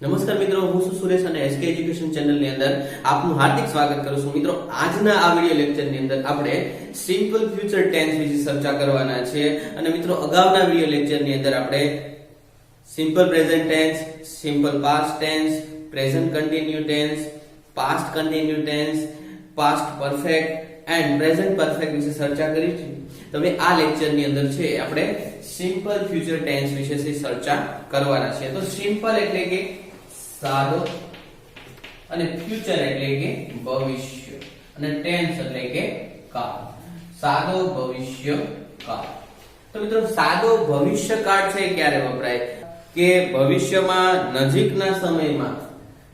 નમસ્કાર મિત્રો, હું છું સુરેશ અને એસકે એજ્યુકેશન ચેનલ ની અંદર આપનું હાર્દિક સ્વાગત કરું છું. મિત્રો, આજના આ વિડિયો લેક્ચર ની અંદર આપણે સિમ્પલ ફ્યુચર ટેન્સ વિશે ચર્ચા કરવાના છે. અને મિત્રો, અગાઉના વિડિયો લેક્ચર ની અંદર આપણે simple present tense, simple past tense, present continue tense, past continue tense, past perfect and present perfect વિશે ચર્ચા કરી છે. તો હવે આ લેક્ચર ની અંદર છે આપણે સિમ્પલ ફ્યુચર ટેન્સ વિશે ચર્ચા કરવાના છે. તો સિમ્પલ એટલે કે સાદો અને ફ્યુચર એટલે કે ભવિષ્ય અને ટેન્સ એટલે કે કાળ. સાદો ભવિષ્ય કાળ. તો મિત્રો, સાદો ભવિષ્યકાળ છે ક્યારે વપરાય કે ભવિષ્યમાં નજીકના સમયમાં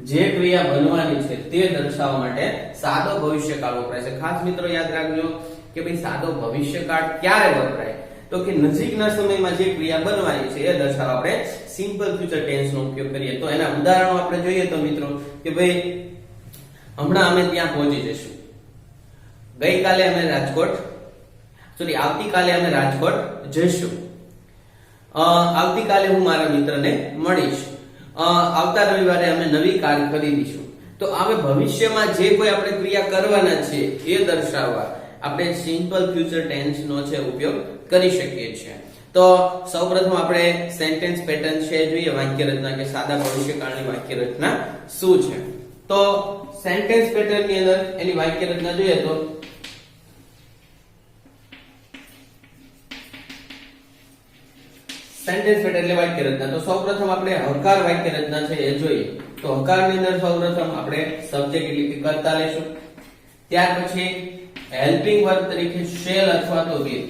જે ક્રિયા બનવાની છે તે દર્શાવવા માટે સાદો ભવિષ્યકાળ વપરાય છે. ખાસ મિત્રો યાદ રાખજો કે ભાઈ સાદો ભવિષ્યકાળ ક્યારે વપરાય તો કે નજીકના સમયમાં જે ક્રિયા બનવાની છે એ દર્શાવવા આપણે સિમ્પલ ફ્યુચર ટેન્સ નો ઉપયોગ કરીએ. તો એના ઉદાહરણો આપણે જોઈએ તો મિત્રો કે ભાઈ હમણાં અમે ત્યાં પહોંચી જઈશું. ગઈકાલે અમે આવતીકાલે અમે રાજકોટ જઈશું. આવતીકાલે હું મારા મિત્રને મળીશ. આવતા રવિવારે અમે નવી કાર ખરીદીશું. તો હવે ભવિષ્યમાં જે કોઈ આપણે ક્રિયા કરવાના છે એ દર્શાવવા આપણે સિમ્પલ ફ્યુચર ટેન્સ નો છે ઉપયોગ કરી શકીએ છીએ. તો સૌપ્રથમ આપણે સેન્ટેન્સ પેટર્ન છે જોઈએ, વાક્ય રચના કે સાદા ભવિષ્યકાળની વાક્ય રચના શું છે. તો સેન્ટેન્સ પેટર્ન ની અંદર એની વાક્ય રચના જોઈએ તો સેન્ટેન્સ પેટર્ન એટલે વાક્ય રચના. તો સૌપ્રથમ આપણે હકાર વાક્ય રચના છે એ જોઈએ. તો હકાર ની અંદર સૌપ્રથમ આપણે સબ્જેક્ટ એટલે કે કર્તા લેશું. ત્યાર પછી હેલ્પિંગ વર્બ તરીકે શેલ અથવા તો વિલ.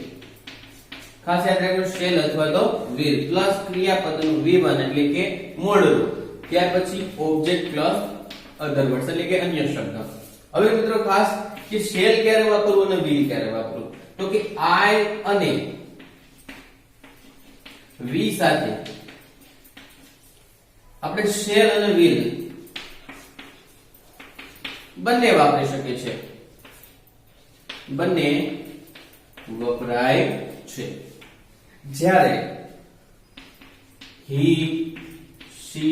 ખાસ યાદ રાખજો, શેલ અથવા તો વિલ પ્લસ ક્રિયાપદનું V1 એટલે કે મૂળ રૂપ. ત્યાર પછી ઓબ્જેક્ટ પ્લસ અધર વર્ડ્સ એટલે કે અન્ય શબ્દ. હવે મિત્રો ખાસ કે શેલ ક્યારે વાપરવું અને વિલ ક્યારે વાપરવું તો કે I અને V સાથે આપણે શેલ અને વિલ બંને વાપરી શકીએ છીએ. બંને વપરાય છે. જ્યારે he, she,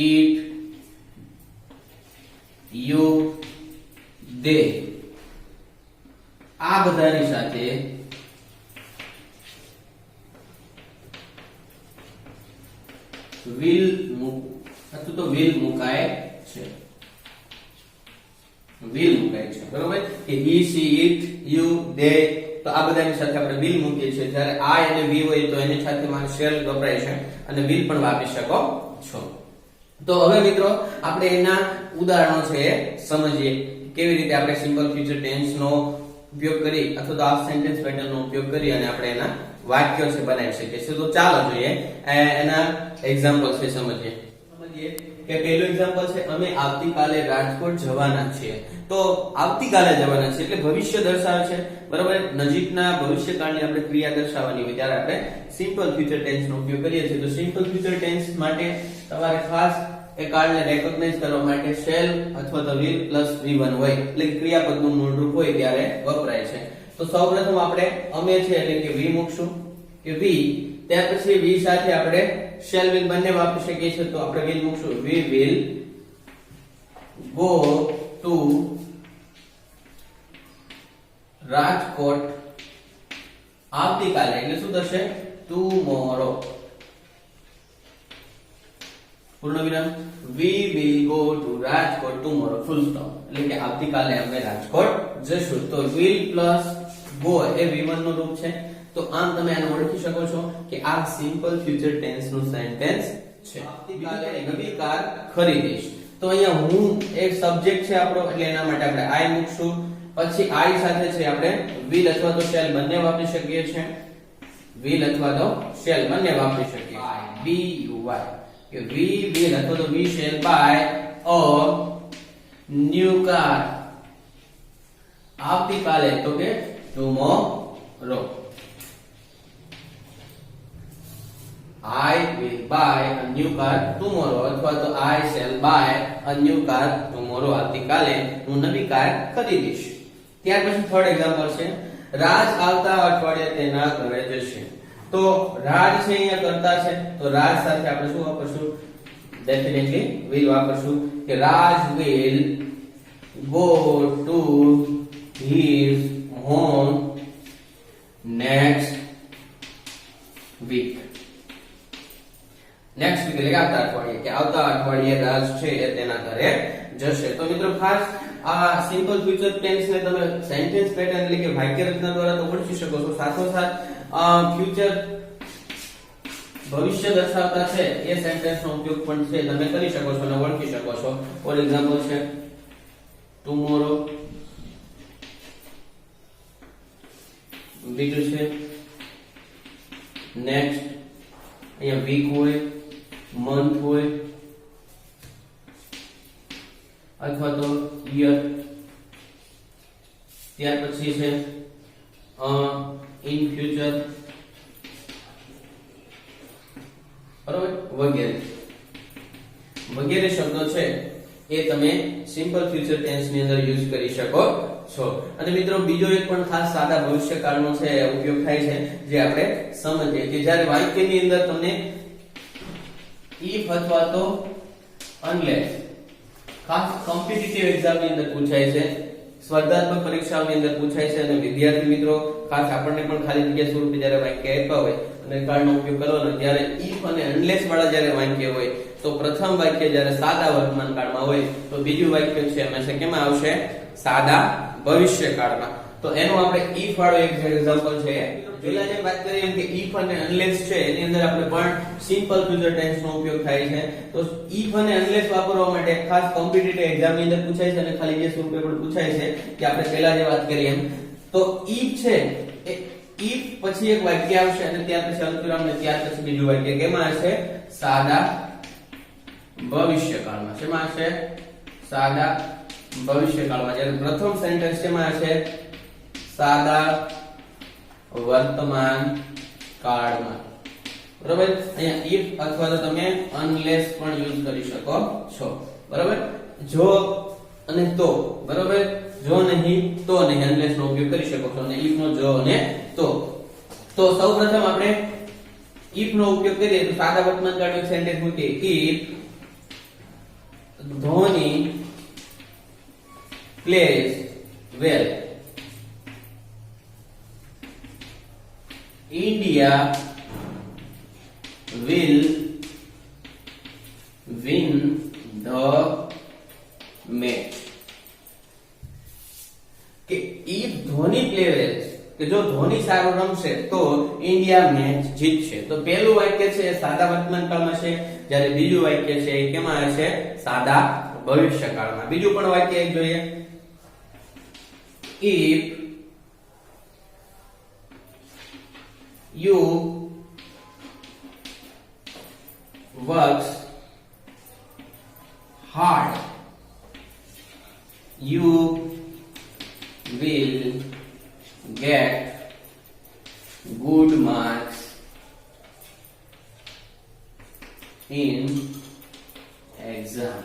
it, you, they આ બધાની સાથે will અથવા તો will મુકાય છે. will મુકાય છે, બરોબર કે he, she, it, you, they તો આ બધાની સાથે આપણે will મૂકીએ છીએ. જ્યારે I અને V હોય તો એની સાથે માં shall વપરાય છે અને will પણ વાપરી શકો છો. તો હવે મિત્રો આપણે એના ઉદાહરણો છે સમજીએ કેવી રીતે આપણે સિમ્પલ ફ્યુચર ટેન્સ નો ઉપયોગ કરી અથવા તો આ સેન્ટેન્સ પેટર્ન નો ઉપયોગ કરી અને આપણે એના વાક્યો છે બનાવી શકીએ છીએ. તો ચાલો જોઈએ એના એક્ઝામ્પલ છે સમજીએ કે પહેલું એક્ઝામ્પલ છે અમે આવતીકાલે રાજકોટ જવાના છીએ. તો આવતીકાલે જવાના છે એટલે ભવિષ્ય દર્શાવે છે, બરોબર. નજીકના ભવિષ્યકાળની આપણે ક્રિયા દર્શાવવાની હોય ત્યારે આપણે સિમ્પલ ફ્યુચર ટેન્સ નો ઉપયોગ કરીએ છીએ. તો સિમ્પલ ફ્યુચર ટેન્સ માટે તમારે ખાસ એ કાળને રેકોગ્નાઇઝ કરવા માટે શેલ અથવા તો વિલ પ્લસ V1 હોય એટલે કે ક્રિયાપદનું મૂળરૂપ હોય ત્યારે વપરાય છે. તો સૌપ્રથમ આપણે અમે છે એટલે કે V મૂકશું કે V. ત્યાર પછી V સાથે આપણે શેલ વિલ બંને વાપરી શકીએ છીએ. તો આપણે વિલ મૂકશું we will go to Rajkot આવતીકાલે એટલે શું થશે tomorrow. પૂર્ણ વિરામ. we will go to Rajkot tomorrow full stop એટલે કે આવતીકાલે અમે રાજકોટ જશું. તો will plus go A V1 નું રૂપ છે. તો આમ તમે આને ઓળખી શકો છો કે આ સિમ્પલ ફ્યુચર ટેન્સ નું સેન્ટેન્સ છે. આવતીકાલે નવી કાર ખરીદીશ. તો અહીંયા હું એક સબ્જેક્ટ છે આપણો એટલે એના માટે આપણે I મૂકશું. પછી I સાથે છે આપણે will અથવા તો shall બંને વાપરી શકીએ છીએ. will અથવા તો shall બંને વાપરી શકીએ. B U Y કે we will અથવા તો we shall buy a new car. આવતીકાલે તો કે tomorrow. I will buy a new car tomorrow અથવા તો I shall buy a new car tomorrow. આવતીકાલે હું નવી કાર ખરીદીશ. ત્યાર પછી થર્ડ એક્ઝામ્પલ છે રાજ આવતા અઠવાડિયે તેના ઘરે જશે. તો રાજ છે અહીંયા કરતા છે તો રાજ સાથે આપણે શું વાપરશું ડેફિનેટલી will વાપરશું કે Raj will go to his home next week. Next week એટલે આવતા અઠવાડિયે કે આવતા અઠવાડિયે રાજ છે એ તેના ઘરે જશે. તો મિત્રો ખાસ આ સિમ્પલ ફ્યુચર ટેન્સ ને તમે સેન્ટેન્સ પેટર્ન એટલે કે વાક્ય રચના દ્વારા તો ઓળખી શકો છો. સાથોસાથ ફ્યુચર ભવિષ્ય દર્શાવતા છે એ સેન્ટેન્સ નો ઉપયોગ પણ છે તમે કરી શકો છો અને ઓળખી શકો છો. ફોર એક્ઝામ્પલ છે ટુમોરો, બીજું છે નેક્સ્ટ, અહીંયા વીક હોય, મંથ હોય અથવા તો યર. ત્યાર પછી છે ઇન ફ્યુચર, બરોબર, વગેરે વગેરે શબ્દો છે એ તમે સિમ્પલ ફ્યુચર ટેન્સ ની અંદર યુઝ કરી શકો છો. અને મિત્રો બીજો એક પણ ખાસ સાદા ભવિષ્યકાળનો છે ઉપયોગ થાય છે જે આપણે સમજીએ કે જ્યારે વાક્યની અંદર તમને if અથવા તો unless ખાસ કોમ્પિટિટિવ એક્ઝામ ની અંદર પૂછાય છે, સ્પર્ધાત્મક પરીક્ષાઓની અંદર પૂછાય છે અને વિદ્યાર્થી મિત્રો ખાસ આપણને પણ ખાલી જગ્યા સ્વરૂપે જ્યારે વાક્ય આપ્યા હોય અને કાળનો ઉપયોગ કરવાનો ત્યારે if અને unless વાળા જ્યારે વાક્ય હોય તો પ્રથમ વાક્ય જ્યારે સાદા વર્તમાન કાળમાં હોય તો બીજું વાક્ય છે હંમેશા કેમાં આવશે? સાદા ભવિષ્ય કાળમાં. તો એનું આપણે if વાળો એક એક્ઝામ્પલ છે. પેલા જે વાત કરી એમ કે if અને unless છે એની અંદર આપણે પણ સિમ્પલ ફ્યુચર ટેન્સ નો ઉપયોગ થાય છે. તો if અને unless વાપરવા માટે ખાસ કોમ્પિટિટિવ એક્ઝામ ની અંદર પૂછાય છે અને ખાલી જે સ્વરૂપે પણ પૂછાય છે કે આપણે પહેલા જે વાત કરી એમ તો if છે એ if પછી એક વાક્ય આવશે અને ત્યાર પછી અલ્પવિરામ અને ત્યાર પછી બીજું વાક્ય કેમાં હશે? સાદા ભવિષ્યકાળમાં. શેમાં હશે? સાદા ભવિષ્યકાળમાં. જ્યારે પ્રથમ સેન્ટેન્સ શેમાં હશે? સાદા વર્તમાન કાળમાં. બરાબર. અહીંયા if અથવા તો તમે unless પણ યુઝ કરી શકો છો. બરાબર. જો અને તો, બરાબર, જો નહીં તો નહીં unless નો ઉપયોગ કરી શકો છો અને if નો જો અને તો. તો સૌપ્રથમ આપણે if નો ઉપયોગ કરીએ તો સાદા વર્તમાન કાળનો સેન્ટેન્સ મૂકીએ if Dhoni plays well, India will win the match. કે if ધોની પ્લે વેલ કે જો ધોની સારું રમશે તો ઇન્ડિયા મેચ જીતશે. તો પહેલું વાક્ય છે એ સાદા વર્તમાન કાળમાં છે જ્યારે બીજું વાક્ય છે એ કેમાં હશે? સાદા ભવિષ્યકાળમાં. બીજું પણ વાક્ય એક જોઈએ. if you works hard you will get good marks in exam.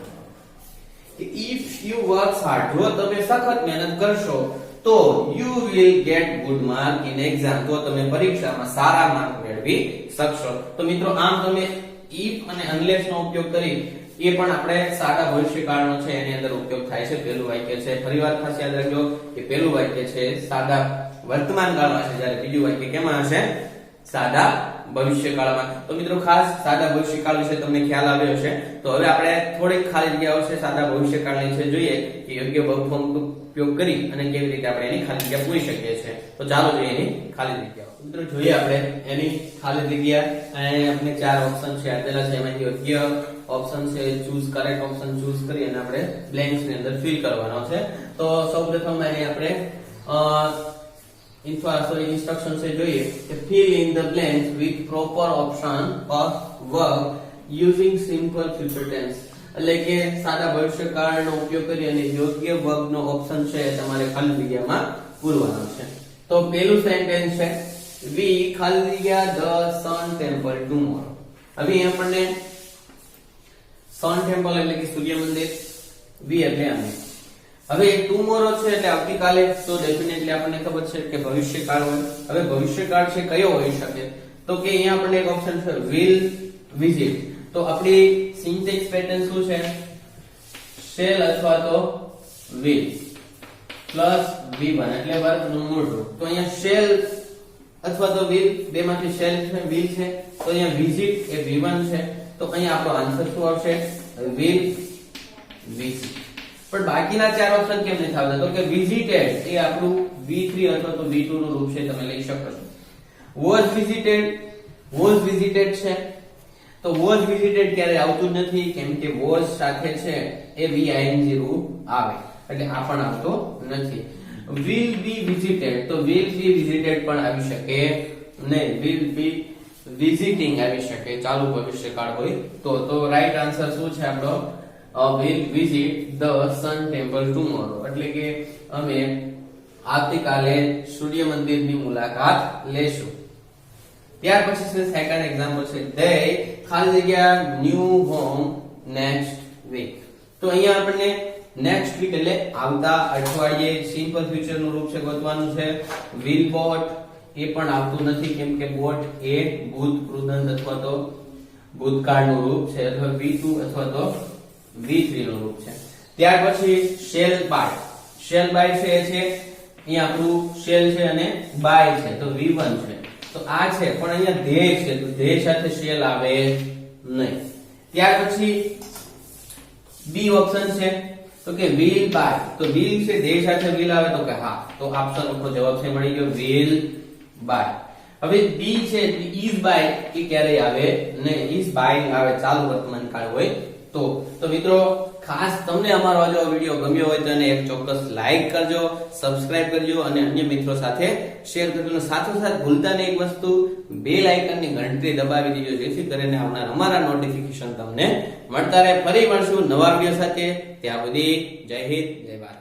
if you work hard, જો તમે સખત મહેનત કરશો તો you will get good mark in exam, તો તમે પરીક્ષામાં સારા માર્ક મેળવી શકશો. તો મિત્રો આમ તમે if અને unless નો ઉપયોગ કરી એ પણ આપણે સાદા ભવિષ્યકાળનો છે એની અંદર ઉપયોગ થાય છે. પહેલું વાક્ય છે, ફરીવાર ખાસ યાદ રાખજો કે પહેલું વાક્ય છે સાદા વર્તમાન કાળમાં છે જ્યારે બીજું વાક્ય કેમાં હશે? સાદા ભવિષ્યકાળમાં. તો મિત્રો ખાસ સાદા ભવિષ્યકાળ વિશે તમને ખ્યાલ આવ્યો હશે. તો હવે આપણે થોડીક ખાલી જગ્યાઓ છે સાદા ભવિષ્યકાળની છે જોઈએ કે યોગ્ય વર્બ ફોર્મ ઉપયોગ કરી અને કેવી રીતે આપણે એની ખાલી જગ્યા પૂરી શકીએ છીએ. તો ચાલો જોઈએ એની ખાલી જગ્યાઓ. મિત્રો જોઈએ આપણે એની ખાલી જગ્યા. અહીં આપણે ચાર ઓપ્શન છે આપેલા છે, એમાંથી યોગ્ય ઓપ્શન છે ચૂઝ કરેક્ટ ઓપ્શન ચૂઝ કરી અને આપણે બ્લેન્ક્સ ની અંદર ફિલ કરવાનો છે. તો સૌપ્રથમ અહીં આપણે instruction છે જોઈએ કે fill in the blanks with proper option of verb using simple future tense. એટલે કે સાદા ભવિષ્યકાળનો ઉપયોગ કરી અને યોગ્ય વર્બ નો ઓપ્શન છે તમારે ખાલી જગ્યામાં પૂરવાનો છે. તો પહેલું સેન્ટેન્સ છે we ખાલી જગ્યા the sun temple tomorrow. હવે આપણને sun temple એટલે કે સૂર્ય મંદિર, we એટલે અમે. હવે ટુમોરો છે એટલે આવતીકાલે, તો ડેફિનેટલી આપણને ખબર છે કે ભવિષ્યકાળ હોય. હવે ભવિષ્યકાળ છે કયો હોઈ શકે? તો કે અહીંયા આપણને એક ઓપ્શન છે will visit. તો આપણી સિન્ટેક્સ પેટર્ન શું છે? શેલ અથવા તો will પ્લસ V1 એટલે વર્ગનું મૂળ રૂપ. તો અહીંયા શેલ અથવા તો will બેમાંથી શેલ છે will છે, તો અહીંયા visit એ V1 છે, તો અહીંયા આપણો આન્સર શું આવશે? will visit. પણ બાકીના ચાર ઓપ્શન કેમ નથી આવતા? તો કે visited એ આપણું V3 અથવા તો V2 નું રૂપ છે, તમે લઈ શકો છો. was visited છે, તો was visited ક્યારે આવતું જ નથી, કેમ કે was સાથે છે એ VING રૂપ આવે, એટલે આ પણ આવતો નથી. will be visited, તો will be visited પણ આવી શકે નહીં, will be visiting આવી શકે, ચાલુ ભવિષ્યકાળ હોય તો રાઈટ આન્સર શું છે આપણો? will visit the sun temple tomorrow, એટલે કે અમે આવતીકાલે સૂર્ય મંદિરની મુલાકાત લેશું. ત્યાર પછી છે સેકન્ડ એક્ઝામ્પલ છે they ખાલી જગ્યા new home next week. તો અહીંયા આપણને નેક્સ્ટ વીક એટલે આવતા અઠવાડિયે સિમ્પલ ફ્યુચર નું રૂપ છે ગોતવાનું છે. will bought એ પણ આવતું નથી, કેમ કે bought એ ભૂત કૃદંત અથવા તો ભૂતકાળનું રૂપ છે, અથવા V2 અથવા તો V3 નું રૂપ છે. ત્યાર પછી shall buy છે અહીંયા આપણું shall છે અને buy છે તો V1 છે, તો આ છે, પણ અહીંયા ધ્યેય છે તો ધ્યેય સાથે shall આવે નહીં. ત્યાર પછી બી ઓપ્શન છે, તો કે will buy, તો will છે ધ્યેય સાથે will આવે તો કે હા, તો ઓપ્શન નો જવાબ છે મળી ગયો will buy. હવે બી છે is buy એ ક્યારે આવે નહીં, is buying આવે ચાલુ વર્તમાન કાળ હોય તો મિત્રો ખાસ તમને અમારો આ વિડિયો ગમ્યો હોય તો એને એક ચોક્કસ લાઈક કરજો, સબસ્ક્રાઇબ કરજો અને અન્ય મિત્રો સાથે શેર કરજો. સાથોસાથ ભૂલતા નહીં એક વસ્તુ, બેલ આઇકનની ઘંટડી દબાવી દેજો, જેથી કરીને આવનાર અમારા નોટિફિકેશન તમને મળતા રહે. ફરી મળશું નવા વિડિયો સાથે, ત્યાં સુધી જય હિન્દ જય ભારત.